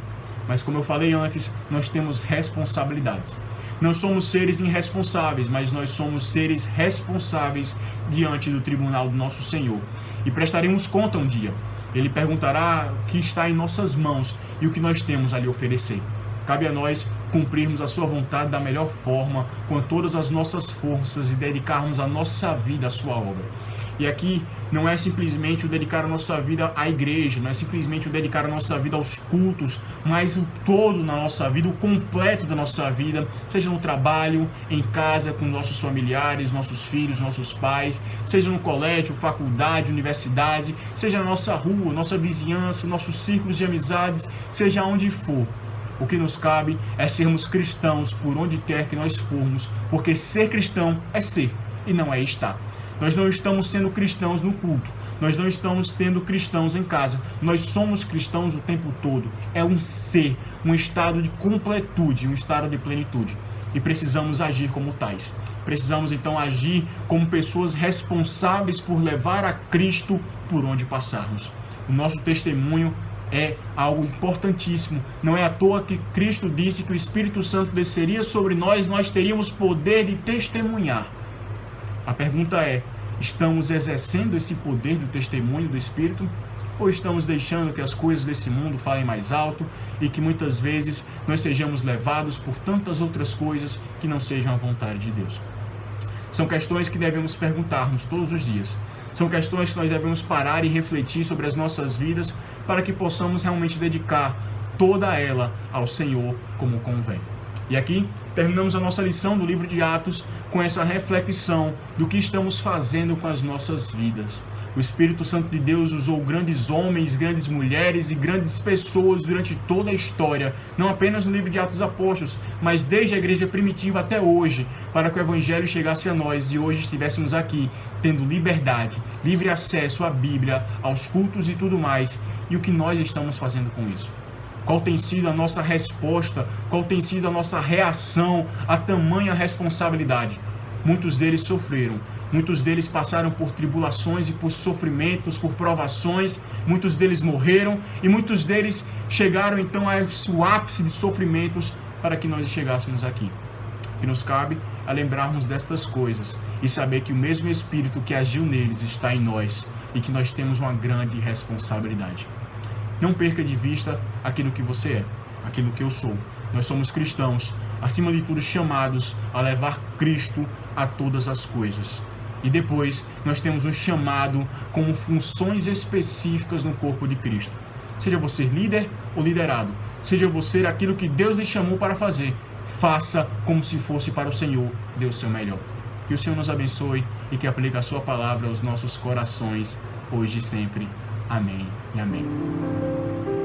Mas como eu falei antes, nós temos responsabilidades. Não somos seres irresponsáveis, mas nós somos seres responsáveis diante do tribunal do nosso Senhor. E prestaremos conta um dia. Ele perguntará o que está em nossas mãos e o que nós temos a lhe oferecer. Cabe a nós cumprirmos a sua vontade da melhor forma, com todas as nossas forças, e dedicarmos a nossa vida à sua obra. E aqui não é simplesmente o dedicar a nossa vida à igreja, não é simplesmente o dedicar a nossa vida aos cultos, mas o todo na nossa vida, o completo da nossa vida, seja no trabalho, em casa, com nossos familiares, nossos filhos, nossos pais, seja no colégio, faculdade, universidade, seja na nossa rua, nossa vizinhança, nossos círculos de amizades, seja onde for. O que nos cabe é sermos cristãos por onde quer que nós formos, porque ser cristão é ser e não é estar. Nós não estamos sendo cristãos no culto, nós não estamos tendo cristãos em casa, nós somos cristãos o tempo todo. É um ser, um estado de completude, um estado de plenitude. E precisamos agir como tais. Precisamos então agir como pessoas responsáveis por levar a Cristo por onde passarmos. O nosso testemunho é algo importantíssimo. Não é à toa que Cristo disse que o Espírito Santo desceria sobre nós, nós teríamos poder de testemunhar. A pergunta é, estamos exercendo esse poder do testemunho do Espírito? Ou estamos deixando que as coisas desse mundo falem mais alto e que muitas vezes nós sejamos levados por tantas outras coisas que não sejam a vontade de Deus? São questões que devemos perguntarmos todos os dias. São questões que nós devemos parar e refletir sobre as nossas vidas para que possamos realmente dedicar toda ela ao Senhor como convém. E aqui terminamos a nossa lição do livro de Atos com essa reflexão do que estamos fazendo com as nossas vidas. O Espírito Santo de Deus usou grandes homens, grandes mulheres e grandes pessoas durante toda a história, não apenas no livro de Atos dos Apóstolos, mas desde a igreja primitiva até hoje, para que o Evangelho chegasse a nós e hoje estivéssemos aqui, tendo liberdade, livre acesso à Bíblia, aos cultos e tudo mais. E o que nós estamos fazendo com isso? Qual tem sido a nossa resposta? Qual tem sido a nossa reação a tamanha responsabilidade? Muitos deles sofreram. Muitos deles passaram por tribulações e por sofrimentos, por provações. Muitos deles morreram e muitos deles chegaram então ao ápice de sofrimentos para que nós chegássemos aqui. O que nos cabe é lembrarmos destas coisas e saber que o mesmo Espírito que agiu neles está em nós e que nós temos uma grande responsabilidade. Não perca de vista aquilo que você é, aquilo que eu sou. Nós somos cristãos, acima de tudo chamados a levar Cristo a todas as coisas. E depois nós temos um chamado com funções específicas no corpo de Cristo. Seja você líder ou liderado, seja você aquilo que Deus lhe chamou para fazer, faça como se fosse para o Senhor, dê o seu melhor. Que o Senhor nos abençoe e que aplique a sua palavra aos nossos corações, hoje e sempre. Amém e amém.